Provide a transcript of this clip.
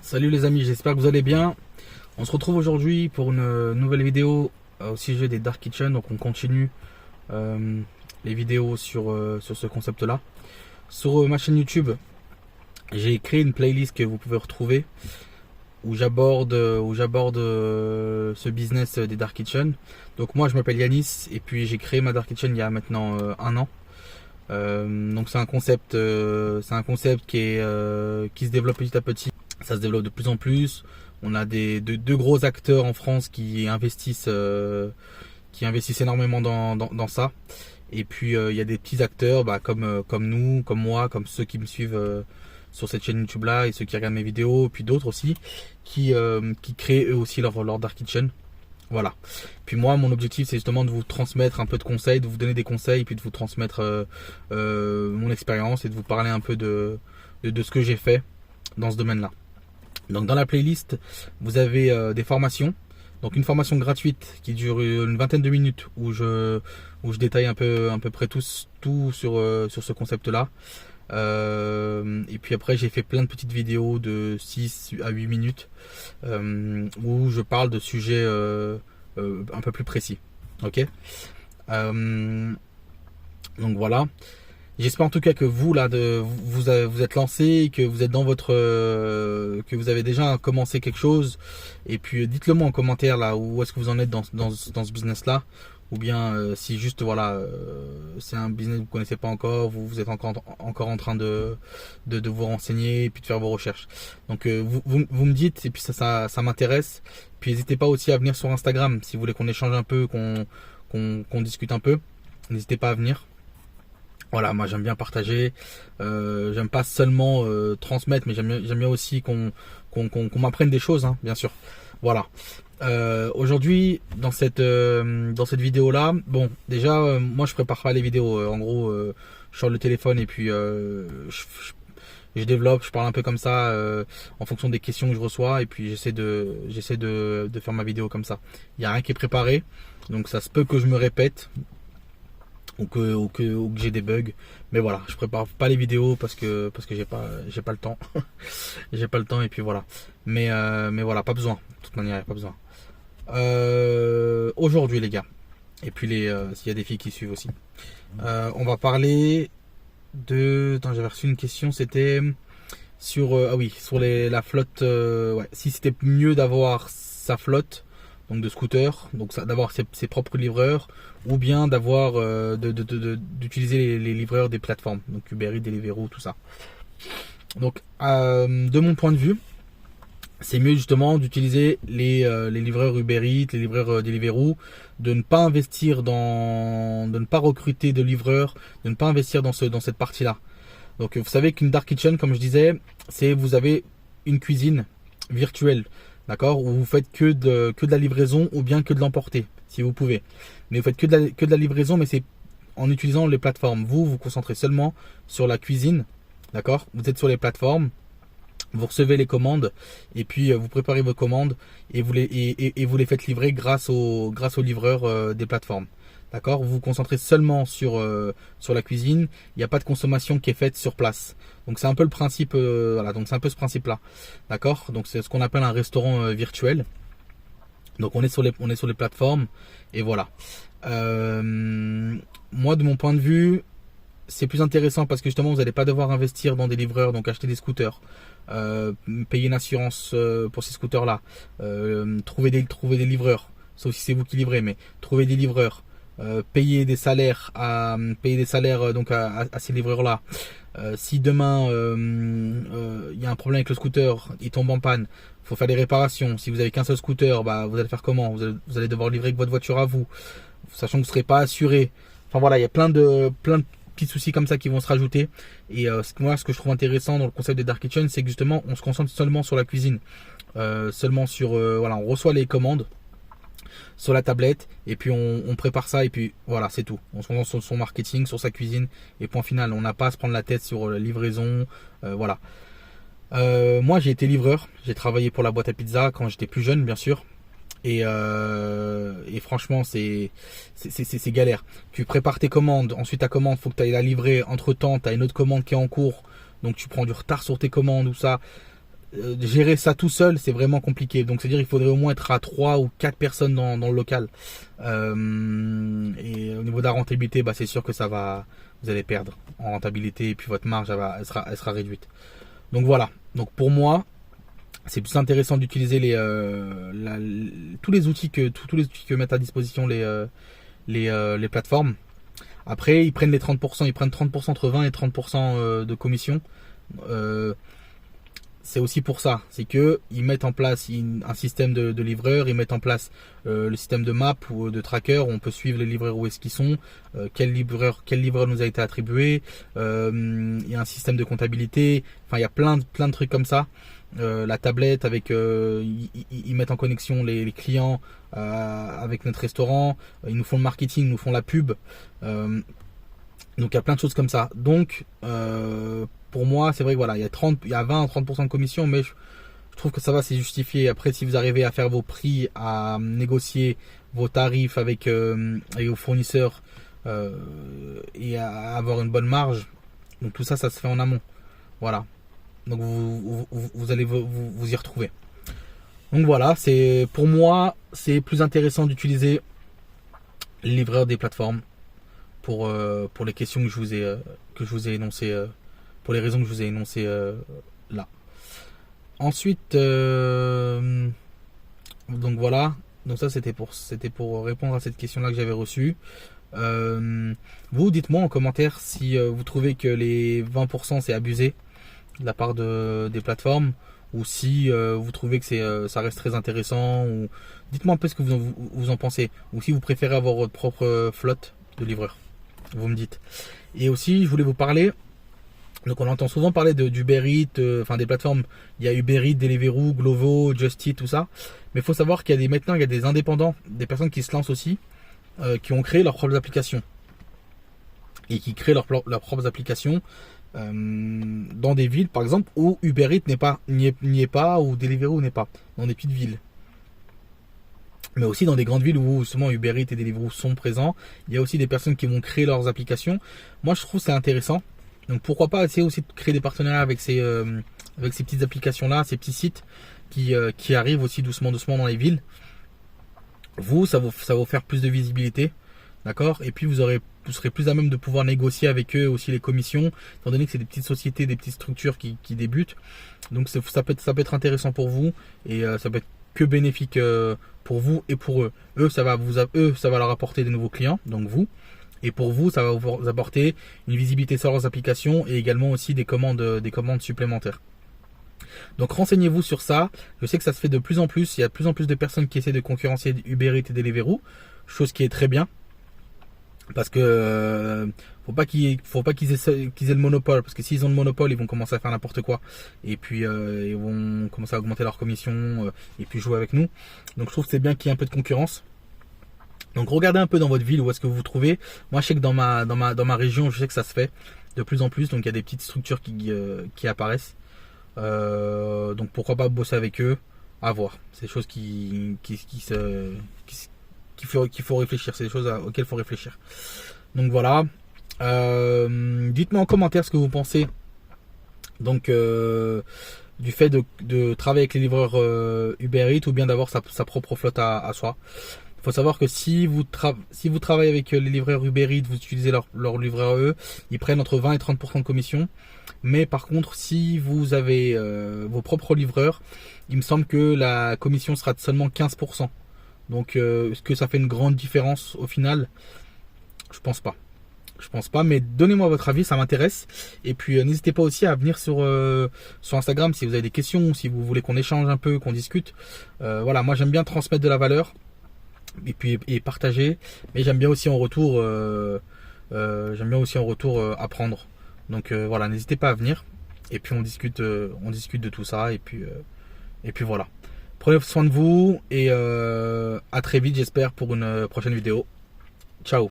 Salut les amis, j'espère que vous allez bien. On se retrouve aujourd'hui pour une nouvelle vidéo au sujet des Dark Kitchen. Donc on continue les vidéos sur ce concept là. Sur ma chaîne YouTube, j'ai créé une playlist que vous pouvez retrouver où j'aborde ce business des Dark Kitchen. Donc moi je m'appelle Yanis et puis j'ai créé ma Dark Kitchen il y a maintenant un an. Donc c'est un concept qui se développe petit à petit. Ça se développe de plus en plus. On a deux gros acteurs en France qui investissent énormément dans ça. Et puis il y a des petits acteurs comme nous, comme moi, comme ceux qui me suivent sur cette chaîne YouTube là et ceux qui regardent mes vidéos, puis d'autres aussi qui créent eux aussi leur Dark Kitchen. Voilà. Puis moi, mon objectif, c'est justement de vous transmettre un peu de conseils, de vous donner des conseils, puis de vous transmettre mon expérience et de vous parler un peu de ce que j'ai fait dans ce domaine-là. Donc dans la playlist, vous avez des formations. Donc une formation gratuite qui dure une vingtaine de minutes où je détaille à peu près tout sur ce concept-là. Et puis après j'ai fait plein de petites vidéos de 6 à 8 minutes où je parle de sujets un peu plus précis. Ok. Donc voilà. J'espère en tout cas que vous là vous êtes lancé, que vous êtes dans votre que vous avez déjà commencé quelque chose. Et puis dites-le moi en commentaire là où est-ce que vous en êtes dans ce business là. Ou bien si juste voilà c'est un business que vous ne connaissez pas encore, vous êtes encore en train de vous renseigner et puis de faire vos recherches. Donc vous me dites et puis ça m'intéresse. Puis n'hésitez pas aussi à venir sur Instagram si vous voulez qu'on échange un peu, qu'on discute un peu. N'hésitez pas à venir. Voilà, moi j'aime bien partager. J'aime pas seulement transmettre, mais j'aime bien aussi qu'on m'apprenne des choses, hein, bien sûr. Voilà. Aujourd'hui dans cette vidéo là, bon déjà moi je prépare pas les vidéos, en gros je sors le téléphone et puis je développe, je parle un peu comme ça en fonction des questions que je reçois et puis j'essaie de faire ma vidéo comme ça. Il n'y a rien qui est préparé, donc ça se peut que je me répète ou que j'ai des bugs, mais voilà, je prépare pas les vidéos parce que j'ai pas le temps. J'ai pas le temps et puis voilà. Mais voilà, pas besoin. De toute manière, pas besoin. Aujourd'hui les gars, et puis s'il y a des filles qui suivent aussi, on va parler attends, j'avais reçu une question, c'était sur sur la flotte, ouais, si c'était mieux d'avoir sa flotte donc de scooter, donc d'avoir ses propres livreurs, ou bien d'avoir d'utiliser les livreurs des plateformes, donc Uber Eats, Deliveroo, tout ça. Donc de mon point de vue, c'est mieux justement d'utiliser les livreurs Uber Eats, les livreurs Deliveroo, de ne pas investir de ne pas recruter de livreurs, de ne pas investir dans cette partie-là. Donc vous savez qu'une Dark Kitchen, comme je disais, c'est vous avez une cuisine virtuelle, d'accord, où vous faites que de la livraison ou bien que de l'emporter, si vous pouvez. Mais vous faites que de la livraison, mais c'est en utilisant les plateformes. Vous concentrez seulement sur la cuisine, d'accord. Vous êtes sur les plateformes. Vous recevez les commandes et puis vous préparez vos commandes et vous les faites livrer grâce aux livreurs des plateformes. D'accord, vous vous concentrez seulement sur la cuisine. Il n'y a pas de consommation qui est faite sur place. Donc c'est un peu le principe, voilà. Donc c'est un peu ce principe-là. D'accord. Donc c'est ce qu'on appelle un restaurant virtuel. Donc on est sur les plateformes et voilà. Moi de mon point de vue, c'est plus intéressant parce que justement vous n'allez pas devoir investir dans des livreurs, donc acheter des scooters, payer une assurance pour ces scooters là, trouver des livreurs, sauf si c'est vous qui livrez, mais trouver des livreurs, payer des salaires donc à ces livreurs là. Si demain il y a un problème avec le scooter, il tombe en panne, faut faire des réparations. Si vous avez qu'un seul scooter, vous allez faire comment? Vous allez devoir livrer avec votre voiture à vous, sachant que vous ne serez pas assuré. Enfin voilà, il y a plein de petits soucis comme ça qui vont se rajouter. Et moi, ce que je trouve intéressant dans le concept des Dark Kitchen, c'est que justement on se concentre seulement sur la cuisine, seulement sur voilà, on reçoit les commandes sur la tablette et puis on prépare ça et puis voilà, c'est tout. On se concentre sur son marketing, sur sa cuisine et point final. On n'a pas à se prendre la tête sur la livraison, voilà. Moi j'ai été livreur, j'ai travaillé pour la boîte à pizza quand j'étais plus jeune, bien sûr. Et franchement c'est galère. Tu prépares tes commandes, ensuite ta commande faut que tu ailles la livrer, entre temps tu as une autre commande qui est en cours, donc tu prends du retard sur tes commandes ou ça. gérer ça tout seul, c'est vraiment compliqué. Donc c'est-à-dire il faudrait au moins être à 3 ou 4 personnes dans le local. Et au niveau de la rentabilité, bah, c'est sûr que vous allez perdre en rentabilité et puis votre marge elle sera réduite. Donc voilà. Donc pour moi, c'est plus intéressant d'utiliser tous les outils que mettent à disposition les plateformes. Après, ils prennent 30% entre 20 et 30% de commission. C'est aussi pour ça, c'est que ils mettent en place un système de livreurs, ils mettent en place le système de map ou de tracker où on peut suivre les livreurs où est-ce qu'ils sont, quel livreur nous a été attribué, il y a un système de comptabilité, enfin il y a plein de trucs comme ça. La tablette avec ils mettent en connexion les clients avec notre restaurant, ils nous font le marketing, ils nous font la pub. Donc il y a plein de choses comme ça. Donc pour moi, c'est vrai que voilà, il y a 20 à 30% de commission, mais je trouve que ça va, c'est justifié. Après, si vous arrivez à faire vos prix, à négocier vos tarifs avec vos fournisseurs et à avoir une bonne marge, donc tout ça, ça se fait en amont. Voilà. Donc vous allez vous y retrouver. Donc voilà, pour moi, c'est plus intéressant d'utiliser les livreurs des plateformes pour les questions que je vous ai énoncées. Pour les raisons que je vous ai énoncées là. Ensuite, donc voilà. Donc ça c'était pour répondre à cette question-là que j'avais reçue. Vous dites-moi en commentaire si vous trouvez que les 20% c'est abusé de la part des plateformes ou si vous trouvez que ça reste très intéressant. Ou dites-moi un peu ce que vous en pensez. Ou si vous préférez avoir votre propre flotte de livreurs. Vous me dites. Et aussi je voulais vous parler. Donc on entend souvent parler d'Uber Eats, enfin des plateformes, il y a Uber Eats, Deliveroo, Glovo, Just Eat, tout ça. Mais il faut savoir qu'il y a maintenant il y a des indépendants, des personnes qui se lancent aussi, qui ont créé leurs propres applications. Et qui créent leurs propres applications dans des villes, par exemple, où Uber Eats n'y est pas, ou Deliveroo n'est pas, dans des petites villes. Mais aussi dans des grandes villes où justement Uber Eats et Deliveroo sont présents. Il y a aussi des personnes qui vont créer leurs applications. Moi je trouve que c'est intéressant. Donc pourquoi pas essayer aussi de créer des partenariats avec ces petites applications-là, ces petits sites qui arrivent aussi doucement dans les villes. Ça va vous faire plus de visibilité, d'accord. Et puis vous serez plus à même de pouvoir négocier avec eux aussi les commissions, étant donné que c'est des petites sociétés, des petites structures qui débutent. Donc ça peut être intéressant pour vous et ça peut être que bénéfique pour vous et pour eux. Ça va leur apporter des nouveaux clients, donc vous. Et pour vous, ça va vous apporter une visibilité sur leurs applications et également aussi des commandes supplémentaires. Donc renseignez-vous sur ça. Je sais que ça se fait de plus en plus. Il y a de plus en plus de personnes qui essaient de concurrencer Uber Eats et Deliveroo, chose qui est très bien. Parce que faut pas qu'ils aient le monopole, parce que s'ils ont le monopole, ils vont commencer à faire n'importe quoi. Et puis ils vont commencer à augmenter leurs commissions et puis jouer avec nous. Donc je trouve que c'est bien qu'il y ait un peu de concurrence. Donc regardez un peu dans votre ville où est-ce que vous vous trouvez. Moi je sais que dans ma région, je sais que ça se fait de plus en plus. Donc il y a des petites structures qui apparaissent. Donc pourquoi pas bosser avec eux, à voir. C'est des choses qu'il faut réfléchir. C'est des choses auxquelles il faut réfléchir. Donc voilà. Dites-moi en commentaire ce que vous pensez. Donc du fait de travailler avec les livreurs Uber Eats ou bien d'avoir sa propre flotte à soi. Il faut savoir que si vous travaillez avec les livreurs Uber Eats, vous utilisez leur livreur eux, ils prennent entre 20 et 30% de commission. Mais par contre, si vous avez vos propres livreurs, il me semble que la commission sera de seulement 15%. Donc est-ce que ça fait une grande différence au final? Je pense pas, mais donnez-moi votre avis, ça m'intéresse. Et puis n'hésitez pas aussi à venir sur Instagram si vous avez des questions, si vous voulez qu'on échange un peu, qu'on discute. Voilà, moi j'aime bien transmettre de la valeur et partager, mais j'aime bien aussi en retour apprendre. Donc voilà, n'hésitez pas à venir et puis on discute de tout ça et puis voilà. Prenez soin de vous et à très vite, j'espère, pour une prochaine vidéo. Ciao.